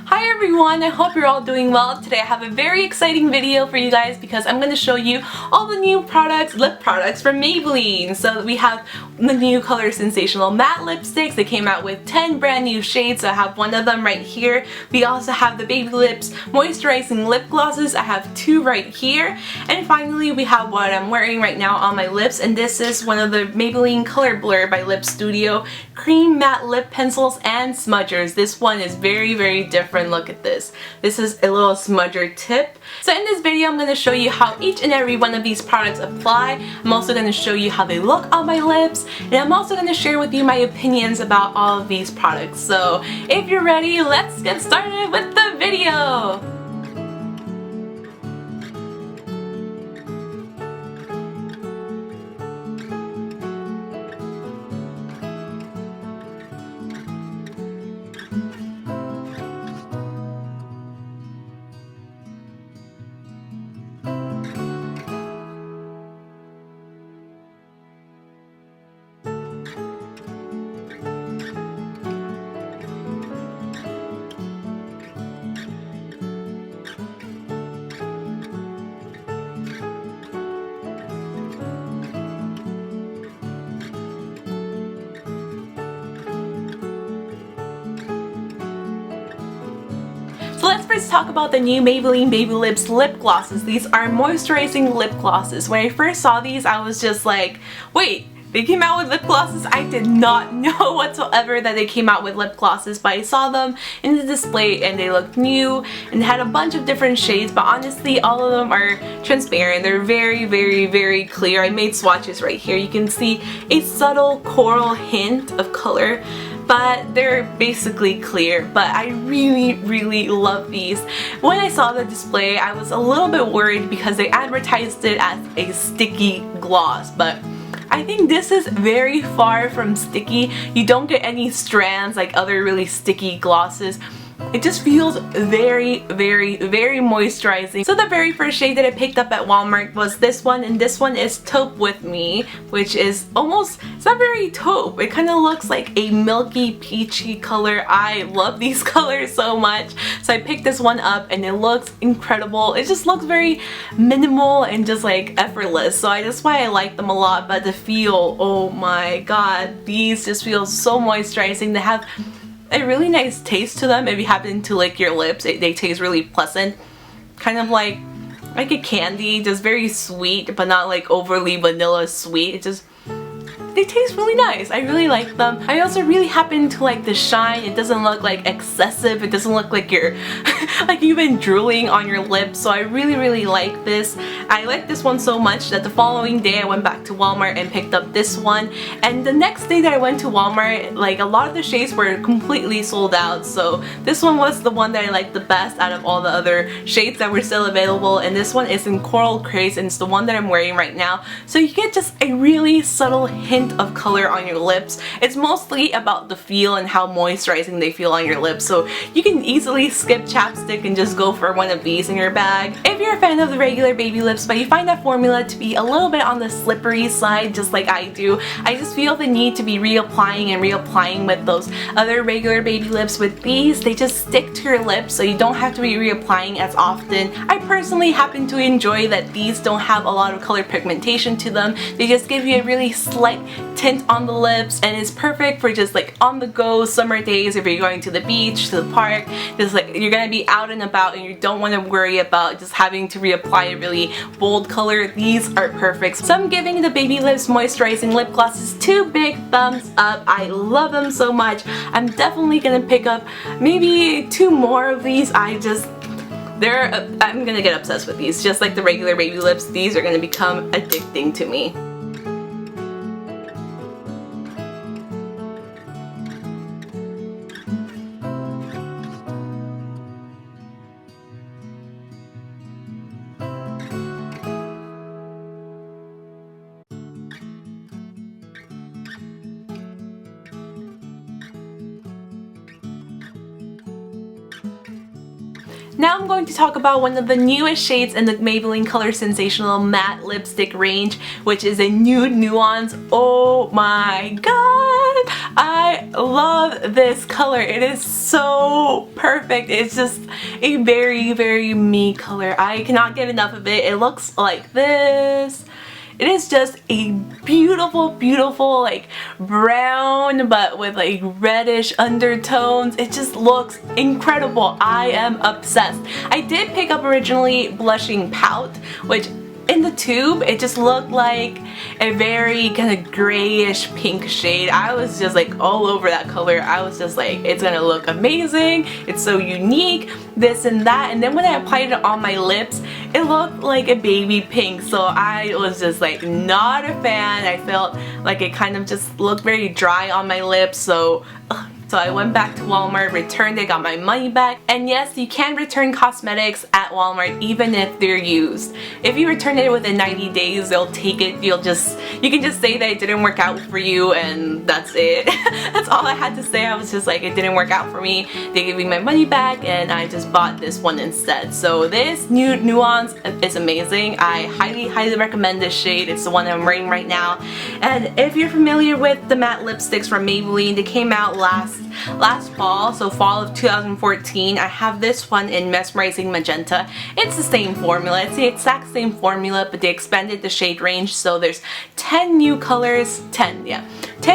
Hi everyone, I hope you're all doing well. Today I have a very exciting video for you guys because I'm going to show you all the new products, lip products from Maybelline. So we have the new Color Sensational matte lipsticks. They came out with 10 brand new shades, so I have one of them right here. We also have the Baby Lips Moisturizing Lip Glosses. I have two right here. And finally we have what I'm wearing right now on my lips, and this is one of the Maybelline Color Blur by Lipstudio Cream Matte Lip Pencils and Smudgers. This one is very different. Look at this. This is a little smudger tip. So in this video I'm going to show you how each and every one of these products apply. I'm also going to show you how they look on my lips, and I'm also going to share with you my opinions about all of these products. So if you're ready, let's get started with the video! So let's first talk about the new Maybelline Baby Lips lip glosses. These are moisturizing lip glosses. When I first saw these, I was just like, wait, they came out with lip glosses? I did not know whatsoever that they came out with lip glosses, but I saw them in the display and they looked new and had a bunch of different shades, but honestly all of them are transparent. They're very clear. I made swatches right here. You can see a subtle coral hint of color, but they're basically clear. But I really love these. When I saw the display, I was a little bit worried because they advertised it as a sticky gloss, but I think this is very far from sticky. You don't get any strands like other really sticky glosses. It just feels very moisturizing. So the very first shade that I picked up at Walmart was this one, and this one is Taupe with Me, which is almost, it's not very taupe. It kind of looks like a milky peachy color. I love these colors so much. So I picked this one up and it looks incredible. It just looks very minimal and just like effortless. So that's why I like them a lot. But the feel, oh my god, these just feel so moisturizing. They have a really nice taste to them. If you happen to lick your lips, they taste really pleasant. Kind of like a candy, just very sweet, but not like overly vanilla sweet. It just, they taste really nice. I really like them. I also really happen to like the shine. It doesn't look like excessive. It doesn't look like you're like you've been drooling on your lips. So I really like this. I like this one so much that the following day I went back to Walmart and picked up this one. And the next day that I went to Walmart, like a lot of the shades were completely sold out. So this one was the one that I liked the best out of all the other shades that were still available. And this one is in Coral Craze, and it's the one that I'm wearing right now. So you get just a really subtle hint of color on your lips. It's mostly about the feel and how moisturizing they feel on your lips, so you can easily skip chapstick and just go for one of these in your bag. If you're a fan of the regular Baby Lips but you find that formula to be a little bit on the slippery side, just like I do, I just feel the need to be reapplying with those other regular Baby Lips. With these, they just stick to your lips, so you don't have to be reapplying as often. I personally happen to enjoy that these don't have a lot of color pigmentation to them. They just give you a really slight tint on the lips, and it's perfect for just like on the go summer days. If you're going to the beach, to the park, just like you're gonna be out and about and you don't want to worry about just having to reapply a really bold color, these are perfect. So I'm giving the Baby Lips Moisturizing Lip Glosses 2 big thumbs up. I love them so much. I'm definitely gonna pick up maybe 2 more of these. I'm gonna get obsessed with these. Just like the regular Baby Lips, these are gonna become addicting to me. Now I'm going to talk about one of the newest shades in the Maybelline Color Sensational matte lipstick range, which is a Nude Nuance. Oh my god! I love this color. It is so perfect. It's just a very, very me color. I cannot get enough of it. It looks like this. It is just a beautiful, beautiful like brown but with like reddish undertones. It just looks incredible. I am obsessed. I did pick up originally Blushing Pout, which in the tube it just looked like a very kind of grayish pink shade. I was just like all over that color. I was just like, it's gonna look amazing, it's so unique, this and that. And then when I applied it on my lips, it looked like a baby pink, so I was just like not a fan. I felt like it kind of just looked very dry on my lips, so I went back to Walmart, returned it, got my money back. And yes, you can return cosmetics at Walmart even if they're used. If you return it within 90 days, they'll take it. You can just say that it didn't work out for you, and that's it. That's all I had to say. I was just like, it didn't work out for me. They gave me my money back and I just bought this one instead. So this Nude Nuance is amazing. I highly, highly recommend this shade. It's the one I'm wearing right now. And if you're familiar with the matte lipsticks from Maybelline, they came out last fall, so fall of 2014. I have this one in Mesmerizing Magenta. It's the same formula. It's the exact same formula, but they expanded the shade range, so there's 10 new colors. 10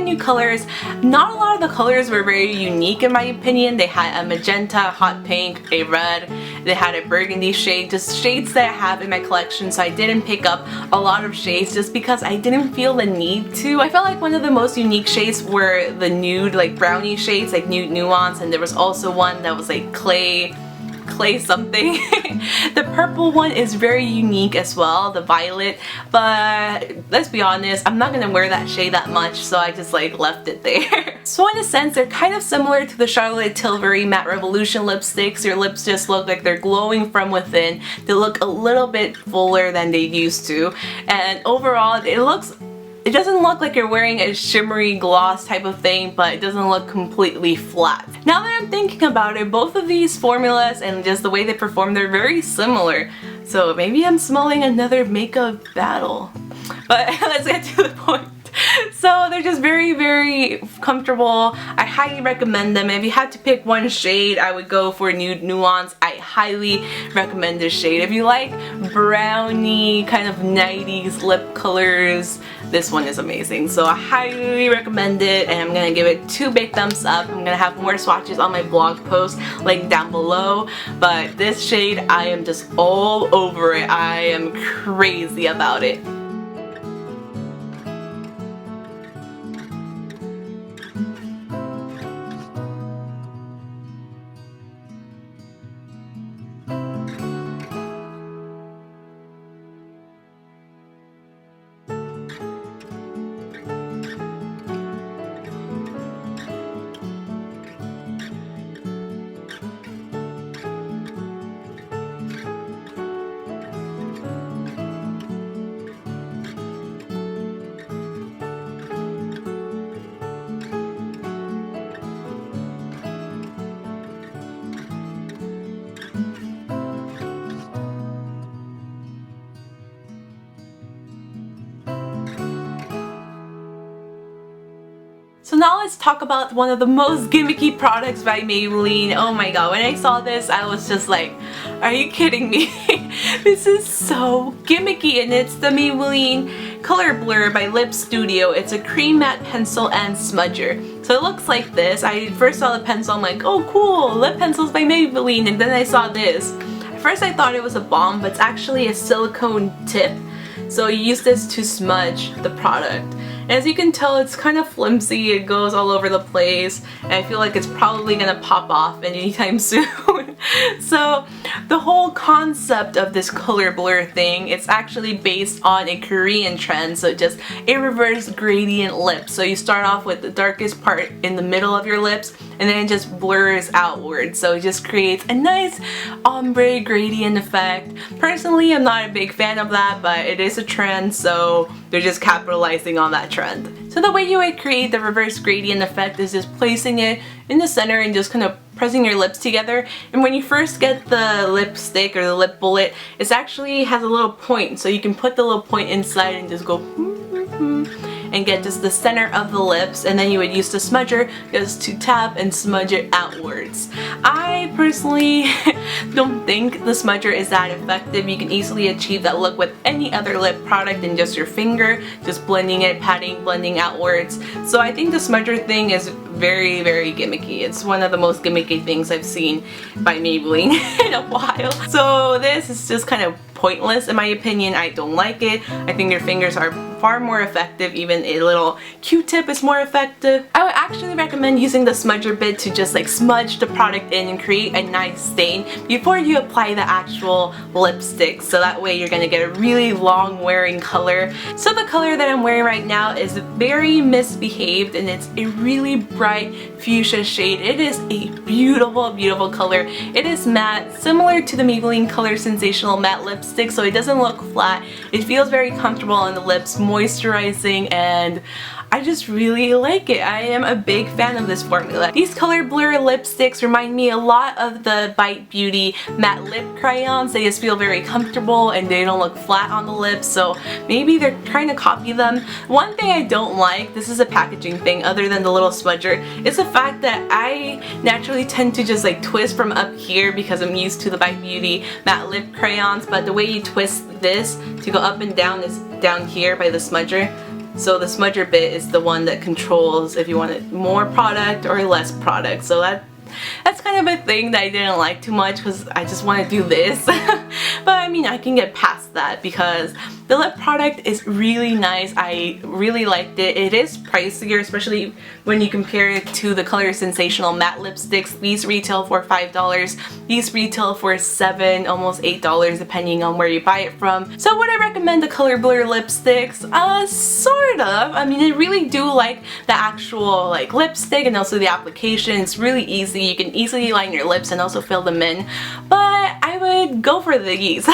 new colors. Not a lot of the colors were very unique in my opinion. They had a magenta, hot pink, a red, they had a burgundy shade, just shades that I have in my collection, so I didn't pick up a lot of shades just because I didn't feel the need to. I felt like one of the most unique shades were the nude, like brownie shades, like Nude Nuance, and there was also one that was like clay something. The purple one is very unique as well, the violet, but let's be honest, I'm not gonna wear that shade that much, so I just like left it there. So in a sense, they're kind of similar to the Charlotte Tilbury Matte Revolution lipsticks. Your lips just look like they're glowing from within. They look a little bit fuller than they used to, and overall it doesn't look like you're wearing a shimmery gloss type of thing, but it doesn't look completely flat. Now that I'm thinking about it, both of these formulas and just the way they perform, they're very similar. So maybe I'm smelling another makeup battle. But let's get to the point. So they're just very, very comfortable. I highly recommend them. If you had to pick one shade, I would go for Nude Nuance. I highly recommend this shade. If you like brownie kind of 90s lip colors, this one is amazing. So I highly recommend it, and I'm gonna give it 2 big thumbs up. I'm gonna have more swatches on my blog post, link down below. But this shade, I am just all over it. I am crazy about it. So now let's talk about one of the most gimmicky products by Maybelline. Oh my god, when I saw this, I was just like, are you kidding me? This is so gimmicky, and it's the Maybelline Color Blur by Lipstudio. It's a cream matte pencil and smudger. So it looks like this. I first saw the pencil, I'm like, oh cool, lip pencils by Maybelline, and then I saw this. At first I thought it was a balm, but it's actually a silicone tip. So you use this to smudge the product. As you can tell, it's kind of flimsy, it goes all over the place, and I feel like it's probably gonna pop off anytime soon. So the whole concept of this color blur thing, it's actually based on a Korean trend, so just a reverse gradient lip. So you start off with the darkest part in the middle of your lips, and then it just blurs outward. So it just creates a nice ombre gradient effect. Personally, I'm not a big fan of that, but it is a trend, so they're just capitalizing on that trend. So the way you would create the reverse gradient effect is just placing it in the center and just kind of pressing your lips together. And when you first get the lipstick or the lip bullet, it actually has a little point, so you can put the little point inside and just go and get just the center of the lips, and then you would use the smudger just to tap and smudge it outwards. I personally don't think the smudger is that effective. You can easily achieve that look with any other lip product than just your finger, just blending it, patting, blending outwards. So I think the smudger thing is very, very gimmicky. It's one of the most gimmicky things I've seen by Maybelline in a while. So this is just kind of pointless in my opinion. I don't like it. I think your fingers are far more effective. Even a little Q-tip is more effective. I would actually recommend using the smudger bit to just like smudge the product in and create a nice stain before you apply the actual lipstick, so that way you're gonna get a really long wearing color. So the color that I'm wearing right now is very Misbehaved, and it's a really bright fuchsia shade. It is a beautiful, beautiful color. It is matte, similar to the Maybelline Color Sensational matte lipstick, so it doesn't look flat. It feels very comfortable on the lips, moisturizing, and I just really like it. I am a big fan of this formula. These Color Blur lipsticks remind me a lot of the Bite Beauty matte lip crayons. They just feel very comfortable and they don't look flat on the lips, so maybe they're trying to copy them. One thing I don't like, this is a packaging thing other than the little smudger, is the fact that I naturally tend to just like twist from up here because I'm used to the Bite Beauty matte lip crayons, but the way you twist this to go up and down is down here by the smudger. So the smudger bit is the one that controls if you wanted more product or less product. So that's kind of a thing that I didn't like too much because I just want to do this. But I mean, I can get past that because the lip product is really nice. I really liked it. It is pricier, especially when you compare it to the Color Sensational matte lipsticks. These retail for $5. These retail for $7, almost $8 depending on where you buy it from. So would I recommend the Color Blur lipsticks? Sort of. I mean, I really do like the actual like lipstick and also the application. It's really easy. You can easily line your lips and also fill them in. But I would go for these.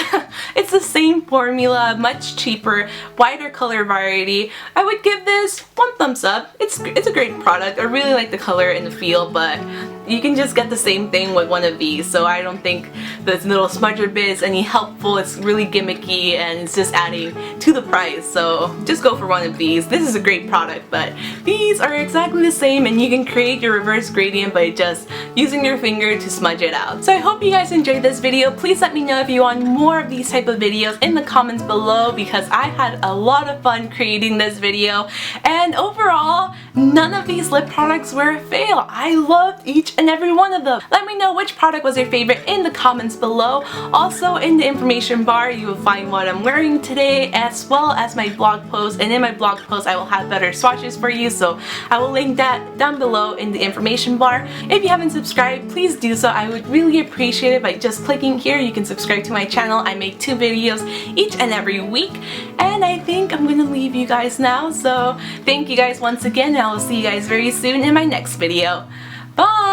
It's the same formula, much cheaper, wider color variety. I would give this 1 thumbs up. It's a great product. I really like the color and the feel, but you can just get the same thing with one of these, so I don't think this little smudger bit is any helpful. It's really gimmicky and it's just adding to the price, so just go for one of these. This is a great product, but these are exactly the same and you can create your reverse gradient by just using your finger to smudge it out. So I hope you guys enjoyed this video. Please let me know if you want more of these type of videos in the comments below because I had a lot of fun creating this video, and overall none of these lip products were a fail. I loved each and every one of them. Let me know which product was your favorite in the comments below. Also in the information bar you will find what I'm wearing today as well as my blog post, and in my blog post I will have better swatches for you, so I will link that down below in the information bar. If you haven't subscribed, please do so. I would really appreciate it by just clicking here. You can subscribe to my channel. I make 2 videos each and every week, and I think I'm gonna leave you guys now, so thank you guys once again and I will see you guys very soon in my next video. Bye!